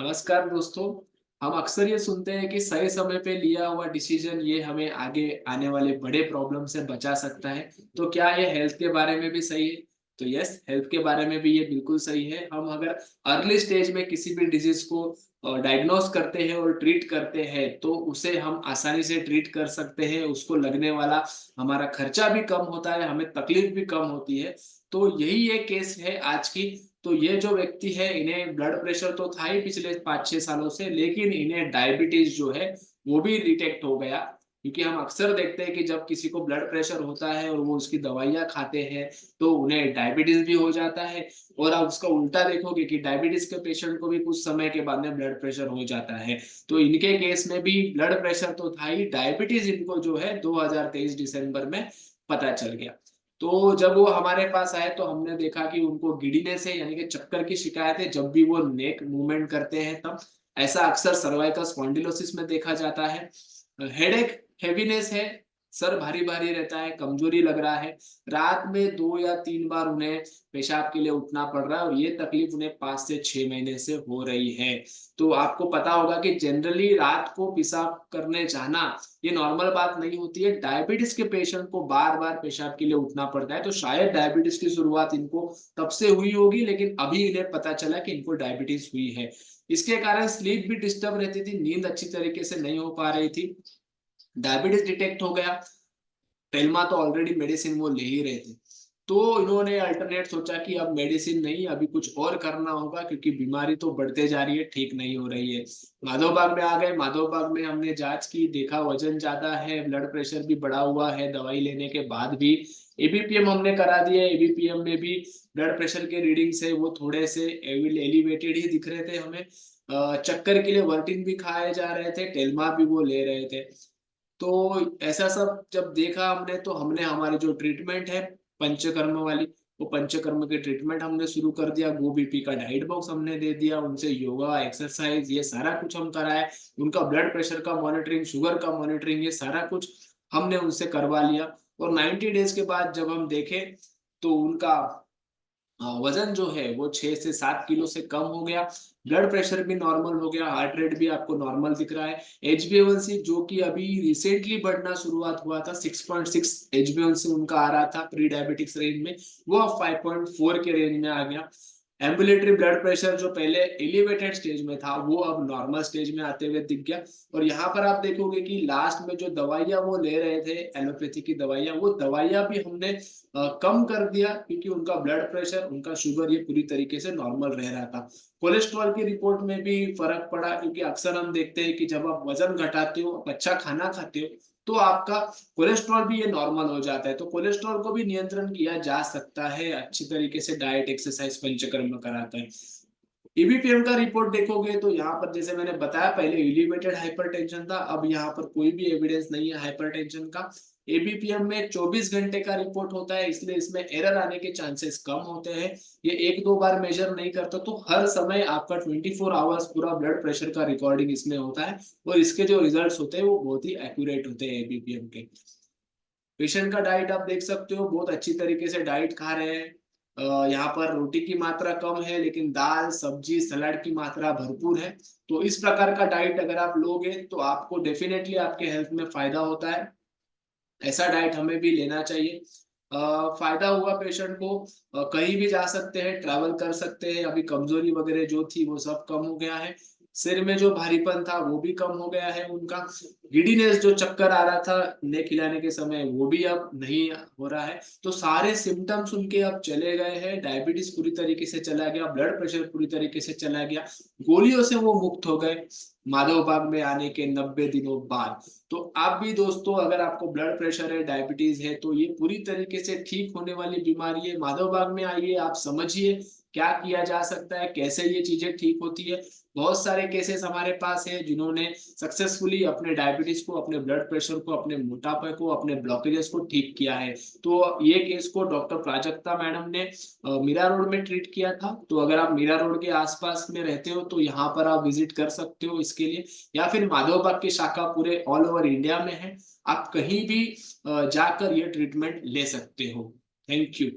नमस्कार दोस्तों। हम अक्सर ये सुनते हैं कि सही समय पे लिया हुआ डिसीजन ये हमें आगे आने वाले बड़े प्रॉब्लम से बचा सकता है। तो क्या ये हेल्थ के बारे में भी सही है? तो यस, हेल्थ के बारे में भी ये बिल्कुल सही है। हम अगर अर्ली स्टेज में किसी भी डिजीज को डायग्नोस करते हैं और ट्रीट करते हैं तो उसे हम आसानी से ट्रीट कर सकते हैं। उसको लगने वाला हमारा खर्चा भी कम होता है, हमें तकलीफ भी कम होती है। तो यही एक केस है आज की। तो ये जो व्यक्ति है, इन्हें ब्लड प्रेशर तो था ही पिछले 5-6 सालों से, लेकिन इन्हें डायबिटीज जो है वो भी डिटेक्ट हो गया। क्योंकि हम अक्सर देखते हैं कि जब किसी को ब्लड प्रेशर होता है और वो उसकी दवाइयां खाते हैं तो उन्हें डायबिटीज भी हो जाता है। और आप उसका उल्टा देखोगे कि डायबिटीज के पेशेंट को भी कुछ समय के बाद में ब्लड प्रेशर हो जाता है। तो इनके केस में भी ब्लड प्रेशर तो था ही, डायबिटीज इनको जो है 2023 दिसंबर में पता चल गया। तो जब वो हमारे पास आए तो हमने देखा कि उनको गिडीनेस है, यानी कि चक्कर की शिकायत है जब भी वो नेक मूवमेंट करते हैं तब। ऐसा अक्सर सर्वाइकल स्पॉन्डिलोसिस में देखा जाता है। हेडेक, हेवीनेस है, सर भारी भारी रहता है, कमजोरी लग रहा है। रात में 2 या 3 बार उन्हें पेशाब के लिए उठना पड़ रहा है और ये तकलीफ उन्हें 5 से 6 महीने से हो रही है। तो आपको पता होगा कि जनरली रात को पेशाब करने जाना ये नॉर्मल बात नहीं होती है। डायबिटीज के पेशेंट को बार बार पेशाब के लिए उठना पड़ता है। तो शायद डायबिटीज की शुरुआत इनको तब से हुई होगी, लेकिन अभी इन्हें पता चला कि इनको डायबिटीज हुई है। इसके कारण स्लीप भी डिस्टर्ब रहती थी, नींद अच्छी तरीके से नहीं हो पा रही थी। डायबिटीज डिटेक्ट हो गया, टेल्मा तो ऑलरेडी मेडिसिन वो ले ही रहे थे। तो इन्होंने अल्टरनेट सोचा कि अब मेडिसिन नहीं, अभी कुछ और करना होगा क्योंकि बीमारी तो बढ़ते जा रही है, ठीक नहीं हो रही है। माधवबाग में आ गए। माधवबाग में हमने जांच की, देखा वजन ज्यादा है, ब्लड प्रेशर भी बढ़ा हुआ है दवाई लेने के बाद भी। एबीपीएम हमने करा दिया। एबीपीएम में भी ब्लड प्रेशर के रीडिंग से वो थोड़े से एलिवेटेड ही दिख रहे थे हमें। चक्कर के लिए वर्टिन भी खाए जा रहे थे, टेल्मा भी वो ले रहे थे। तो ऐसा सब जब देखा हमने तो हमने हमारी जो ट्रीटमेंट है पंचकर्म वाली, वो पंचकर्म की ट्रीटमेंट हमने शुरू कर दिया। गो बीपी का डाइट बॉक्स हमने दे दिया, उनसे योगा एक्सरसाइज ये सारा कुछ हम कराए। उनका ब्लड प्रेशर का मॉनिटरिंग, शुगर का मॉनिटरिंग, ये सारा कुछ हमने उनसे करवा लिया। और 90 डेज के बाद जब हम देखें तो उनका वजन जो है वो 6 से 7 किलो से कम हो गया। ब्लड प्रेशर भी नॉर्मल हो गया, हार्ट रेट भी आपको नॉर्मल दिख रहा है। एचबीएवन सी जो कि अभी रिसेंटली बढ़ना शुरुआत हुआ था, 6.6 एचबीएवन सी उनका आ रहा था प्री डायबिटिक्स रेंज में, वो अब 5.4 के रेंज में आ गया। एम्बुलेटरी ब्लड प्रेशर जो पहले एलिवेटेड स्टेज में था वो अब नॉर्मल स्टेज में आते हुए दिख गया। और यहाँ पर आप देखोगे कि लास्ट में जो दवाइयां वो ले रहे थे, एलोपैथी की दवाइयां, वो दवाइयां भी हमने कम कर दिया क्योंकि उनका ब्लड प्रेशर, उनका शुगर ये पूरी तरीके से नॉर्मल रह रहा था। कोलेस्ट्रॉल की रिपोर्ट में भी फर्क पड़ा क्योंकि अक्सर हम देखते हैं कि जब आप वजन घटाते हो, आप अच्छा खाना खाते हो, तो आपका कोलेस्ट्रॉल भी ये नॉर्मल हो जाता है। तो कोलेस्ट्रॉल को भी नियंत्रण किया जा सकता है अच्छी तरीके से, डाइट एक्सरसाइज पंचकर्म कराता है। ईबीपीएम का रिपोर्ट देखोगे तो यहाँ पर जैसे मैंने बताया पहले एलिवेटेड हाइपरटेंशन था, अब यहाँ पर कोई भी एविडेंस नहीं है हाइपरटेंशन का। एबीपीएम में 24 घंटे का रिपोर्ट होता है, इसलिए इसमें एरर आने के चांसेस कम होते हैं। ये 1-2 बार मेजर नहीं करता, तो हर समय आपका 24 आवर्स पूरा ब्लड प्रेशर का रिकॉर्डिंग इसमें होता है। और इसके जो रिजल्ट होते हैं वो बहुत ही एक्यूरेट होते हैं एबीपीएम के। पेशेंट का डाइट आप देख सकते हो, बहुत अच्छी तरीके से डाइट खा रहे हैं। यहाँ पर रोटी की मात्रा कम है लेकिन दाल सब्जी सलाद की मात्रा भरपूर है। तो इस प्रकार का डाइट अगर आप लोगे तो आपको डेफिनेटली आपके हेल्थ में फायदा होता है। ऐसा डाइट हमें भी लेना चाहिए। फायदा हुआ पेशेंट को, कहीं भी जा सकते हैं, ट्रैवल कर सकते हैं, अभी कमजोरी वगैरह जो थी वो सब कम हो गया है। सिर में जो भारीपन था वो भी कम हो गया है उनका। गिडीनेस जो चक्कर आ रहा था ने खिलाने के समय वो भी अब नहीं हो रहा है। तो सारे सिम्टम्स उनके अब चले गए हैं। डायबिटीज पूरी तरीके से चला गया, ब्लड प्रेशर पूरी तरीके से चला गया, गोलियों से वो मुक्त हो गए माधवबाग में आने के 90 दिनों बाद। तो आप भी दोस्तों, अगर आपको ब्लड प्रेशर है, डायबिटीज है, तो ये पूरी तरीके से ठीक होने वाली बीमारी है। माधवबाग में आइए, आप समझिए क्या किया जा सकता है, कैसे ये चीजें ठीक होती है। बहुत सारे केसेस हमारे पास है जिन्होंने सक्सेसफुली अपने डायबिटीज को, अपने ब्लड प्रेशर को, अपने मोटापे को, अपने ब्लॉकेजेस को ठीक किया है। तो ये केस को डॉक्टर प्राजक्ता मैडम ने मीरा रोड में ट्रीट किया था। तो अगर आप मीरा रोड के आसपास में रहते हो तो यहाँ पर आप विजिट कर सकते हो इसके लिए। या फिर माधवबाग की शाखा पूरे ऑल ओवर इंडिया में है, आप कहीं भी जाकर ये ट्रीटमेंट ले सकते हो। Thank you.